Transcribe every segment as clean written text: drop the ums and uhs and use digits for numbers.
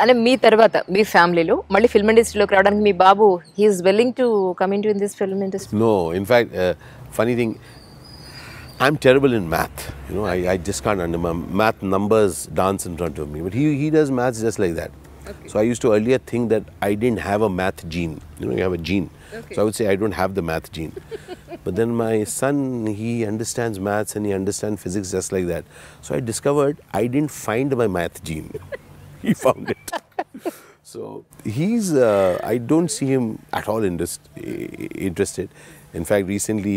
అంటే మీ తర్వాత మీ ఫ్యామిలీలో మళ్ళీ ఫిల్మ్ ఇండస్ట్రీలోకి రావడానికి మీ బాబు he's willing to come in to in this film industry? No, in fact, funny thing, I'm terrible in math. You know, I just can't understand. Math numbers dance in front of me. But he does maths just like that. Okay. So I used to earlier think that I didn't have a math gene. You know, you have a gene. Okay. So I would say I don't have the math gene. But then my son, he understands maths and he understands physics just like that. So I discovered I didn't find my math gene. He found it. So he's, I don't see him at all interested. In fact, recently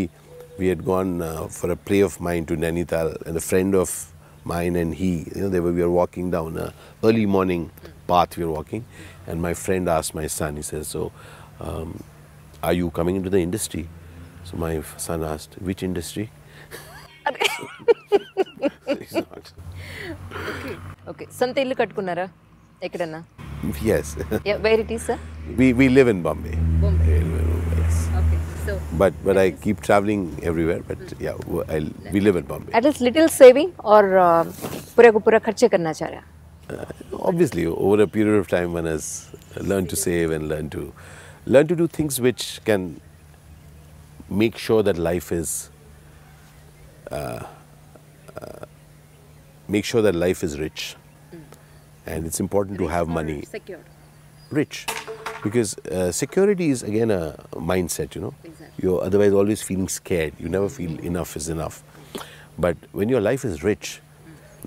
we had gone for a play of mine to Nainital, and a friend of mine and he, you know, we were walking down a early morning path we were walking, and my friend asked my son, he says, so are you coming into the industry? So my son asked, which industry? He's not. Okay, సొంత ఇల్లు కట్టుకున్నారా ఎక్కడన్నా? Yes. Yeah, where it is, sir? We live in Bombay. Bombay. We live in Bombay, yes. Okay, so But I keep traveling everywhere. But yeah, we live in Bombay. at least little saving or पूरा को पूरा खर्चे करना चाह रहा? Obviously, over a period of time, one has learned to save and learn to do things which can make sure that life is rich. And it's important to have money. Secure. Rich, because security is again a mindset, you know. Exactly. You're otherwise always feeling scared. You never feel enough is enough. But when your life is rich,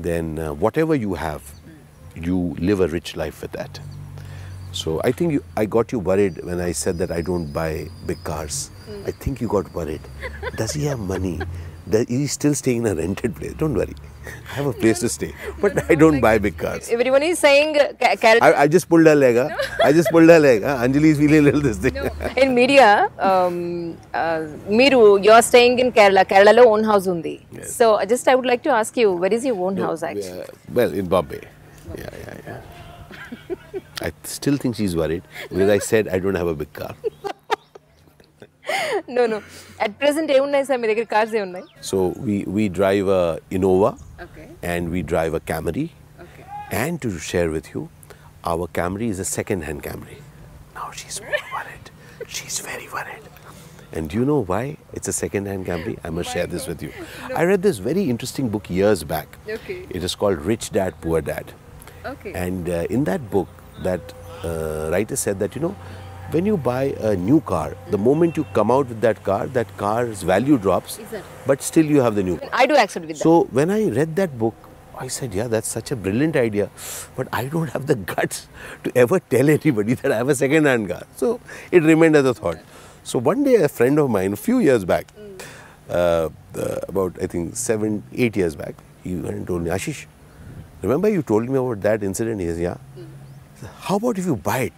then whatever you have, you live a rich life with that. So I think I got you worried when I said that I don't buy big cars. I think you got worried. Does he have money? Is he still staying in a rented place? Don't worry. I have a place to stay. But I don't buy big cars. Everyone is saying I just pulled her leg. I just pulled her leg. Anjali is feeling a little this thing. in media, మీరు you are staying in Kerala. Kerala own house undi. Yes. So I would like to ask you, where is your own house actually? Well, in Bombay. Yeah. I still think she's worried because I said I don't have a big car. No. At present, ఏమున్నాయి sir మీ దగ్గర? Cars ఏమున్నాయి? So we drive a Innova. Okay. And we drive a Camry. Okay. And to share with you, our Camry is a second-hand Camry. Now she's more worried. She's very worried. And do you know why it's a second-hand Camry? I must share this with you. No. I read this very interesting book years back. Okay. It is called Rich Dad, Poor Dad. Okay. And in that book, that writer said that, you know, when you buy a new car, the moment you come out with that car's value drops, Exactly. but still you have the new car. I do accept with that. So when I read that book, I said, yeah, that's such a brilliant idea, but I don't have the guts to ever tell anybody that I have a second-hand car. So it remained as a thought. So one day a friend of mine, a few years back, about I think 7-8 years back, he went and told me, Ashish, remember you told me about that incident? He says, yeah. He said, how about if you buy it?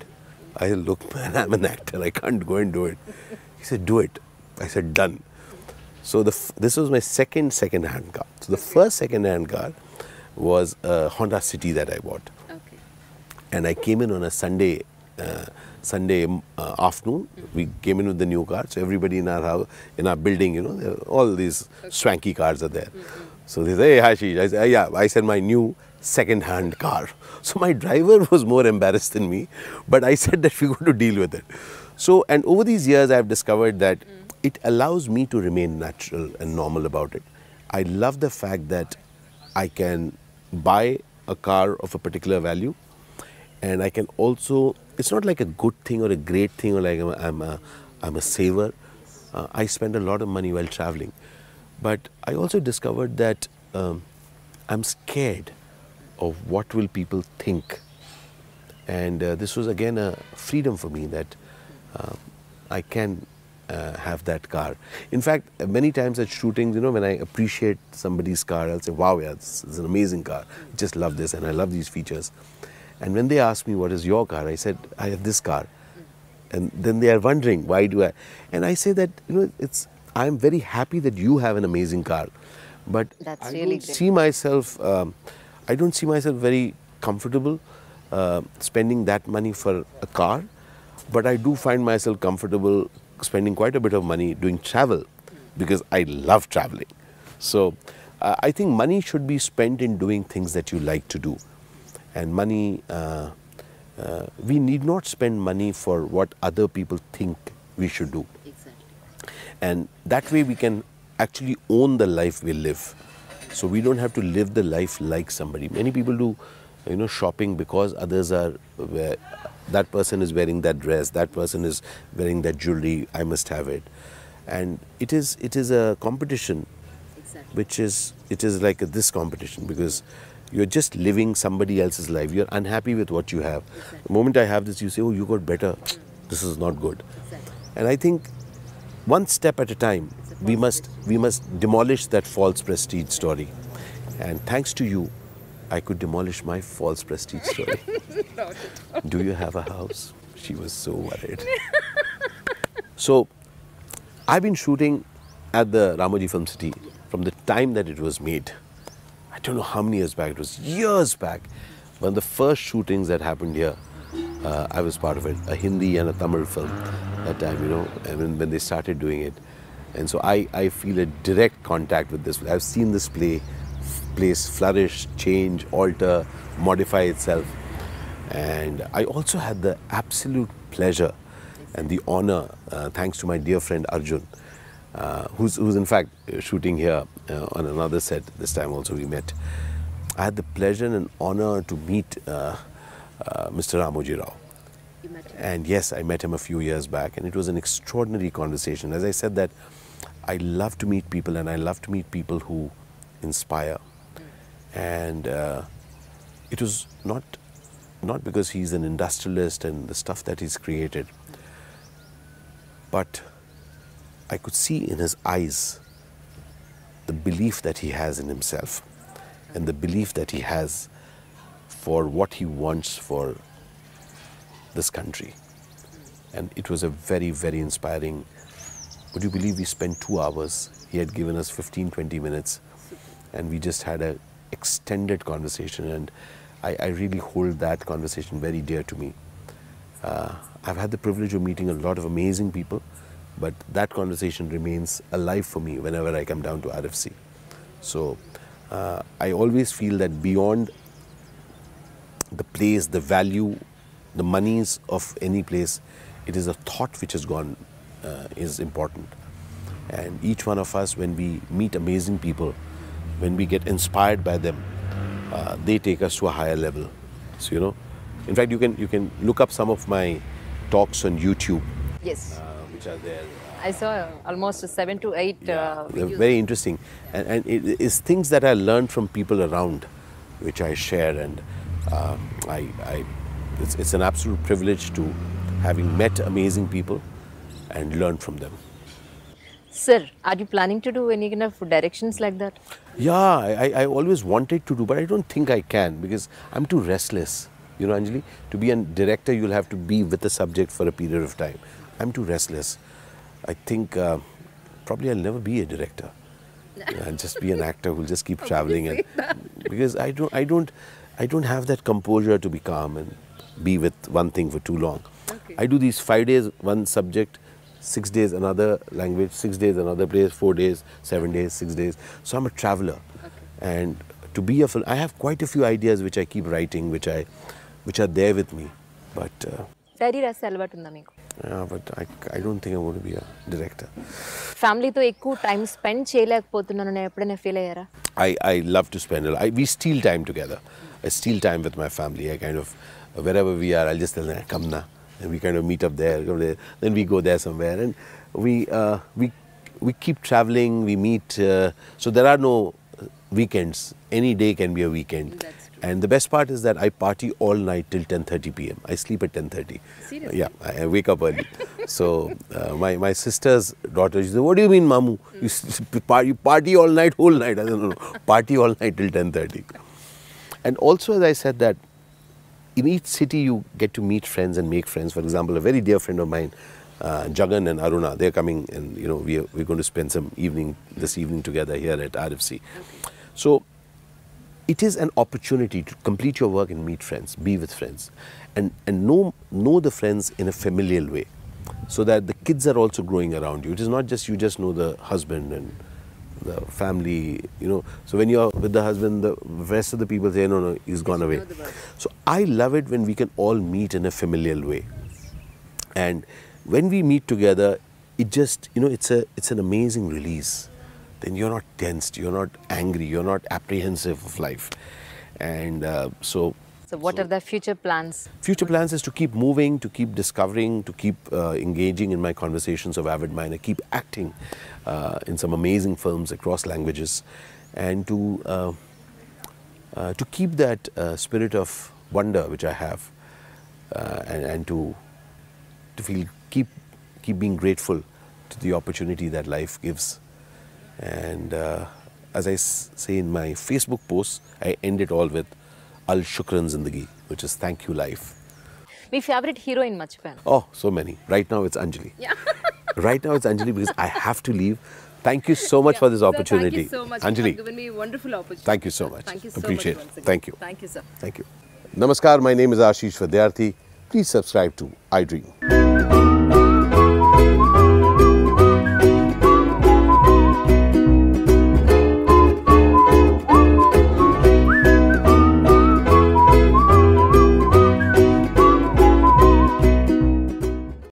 I said, look man, I'm an actor, I can't go and do it. He said, do it. I said, done. So this was my second-hand car. So the first second-hand car was a Honda City that I bought. Okay. And I came in on a Sunday afternoon. We came in with the new car. So everybody in our house, in our building, you know, all these swanky cars are there. So they say, hey, Ashish. I said, yeah. I said, my new second-hand car. So my driver was more embarrassed than me, but I said that we got to deal with it. So, and over these years, I have discovered that it allows me to remain natural and normal about it. I love the fact that I can buy a car of a particular value, and I can also, it's not like a good thing or a great thing or like I'm a saver. I spend a lot of money while traveling. But I also discovered that I'm scared of what will people think. And this was again a freedom for me that I can have that car. In fact, many times at shootings, you know, when I appreciate somebody's car, I'll say, wow, yeah, it's an amazing car. I just love this and I love these features. And when they ask me, what is your car? I said, I have this car. And then they are wondering, why do I? And I say that, you know, I'm very happy that you have an amazing car. But That's I really don't great. see myself, I don't see myself very comfortable spending that money for a car. But I do find myself comfortable spending quite a bit of money doing travel because I love traveling. So I think money should be spent in doing things that you like to do. And money we need not spend money for what other people think we should do. Exactly. And that way we can actually own the life we live. So we don't have to live the life like somebody. Many people do, shopping because others are, that person is wearing that dress, that person is wearing that jewelry, I must have it. And it is a competition, Exactly. it is like this competition, because you're just living somebody else's life. You're unhappy with what you have. Exactly. The moment I have this, you say, oh, you got better. This is not good. Exactly. And I think one step at a time, we must demolish that false prestige story. And thanks to you, I could demolish my false prestige story. Do you have a house? She was so worried. So, I've been shooting at the Ramoji Film City from the time that it was made. I don't know how many years back, it was years back. One of the first shootings that happened here, I was part of it, a Hindi and a Tamil film that time, and when they started doing it. And so I feel a direct contact with this. I've seen this place flourish, change, alter, modify itself. And I also had the absolute pleasure and the honor, thanks to my dear friend Arjun, who's in fact shooting here on another set. This time also we met. I had the pleasure and honor to meet Mr. Ramoji Rao. You met him. And yes, I met him a few years back, and it was an extraordinary conversation. As I said, that I love to meet people, and I love to meet people who inspire. And it was not because he's an industrialist and the stuff that he's created, but I could see in his eyes the belief that he has in himself and the belief that he has for what he wants for this country. And it was a very, very inspiring. Would you believe we spent 2 hours? He had given us 15-20 minutes, and we just had an extended conversation, and I really hold that conversation very dear to me. I've had the privilege of meeting a lot of amazing people, but that conversation remains alive for me whenever I come down to RFC. So I always feel that beyond the place, the value, the monies of any place, it is a thought which has gone, is important. And each one of us, when we meet amazing people, when we get inspired by them, they take us to a higher level. So, in fact, you can look up some of my talks on YouTube, Yes. which are there. I saw almost 7 to 8 They're videos. very interesting, and it is things that I learned from people around, which I share, and it's an absolute privilege to having met amazing people and learned from them. Sir, are you planning to do any kind of directions like that? Yeah, I always wanted to do, but I don't think I can because I'm too restless. Anjali, to be a director, you'll have to be with the subject for a period of time. I'm too restless. I think probably I'll never be a director. I'll just be an actor who'll just keep traveling, and because I don't have that composure to be calm and be with one thing for too long. Okay. I do these 5 days one subject, 6 days another language, 6 days another place, 4 days, 7 days, 6 days. So I'm a traveler, and to be a film, I have quite a few ideas which I keep writing, which are there with me, but. Diary రాసే అలవాటు ఉందా మీకు? Yeah, but I don't think I want to be a director. ఫ్యామిలీతో ఎక్కువ time spend చేయలేకపోతున్నాను నేను ఎప్పుడైనా feel అయ్యారా? I love to spend we steal time together. I steal time with my family. I kind of, wherever we are, I'll just tell them, come na. And we kind of meet up there, go there, then we go there somewhere. And we keep traveling, we meet. So there are no weekends. Any day can be a weekend. That's true. And the best part is that I party all night till 10:30 p.m. I sleep at 10:30. Seriously? Yeah, I wake up early. So my sister's daughter, she said, what do you mean, Mamu? You party all night, whole night. I said, no, party all night till 10:30. And also, as I said, that in each city you get to meet friends and make friends. For example, a very dear friend of mine, Jagan and Aruna, they're coming, and we're going to spend this evening together here at RFC. So it is an opportunity to complete your work and meet friends, be with friends, and know the friends in a familial way, so that the kids are also growing around you. It is not just you just know the husband and the family, you know. So when you're with the husband, the rest of the people say, no, he's gone away. So I love it when we can all meet in a familial way. And when we meet together, it just, you know, it's an amazing release. Then you're not tensed, you're not angry, you're not apprehensive of life. And So what are the future plans? future plans is to keep moving, to keep discovering, to keep engaging in my conversations of avid mind, keep acting in some amazing films across languages, and to keep that spirit of wonder which I have, and to feel keep being grateful to the opportunity that life gives. And as I say in my Facebook posts, I end it all with Al Shukran Zindagi, which is thank you life. My favorite heroine Machipan. Oh, so many. Right now it's Anjali. Yeah. Right now it's Anjali because I have to leave. Thank you so much for this opportunity. Thank you so much. Anjali, You have given me a wonderful opportunity. thank you so much. Thank you so Appreciate much. it. Once again. Thank you. Thank you, sir. Thank you. Namaskar, my name is Ashish Vidyarthi. Please subscribe to iDream.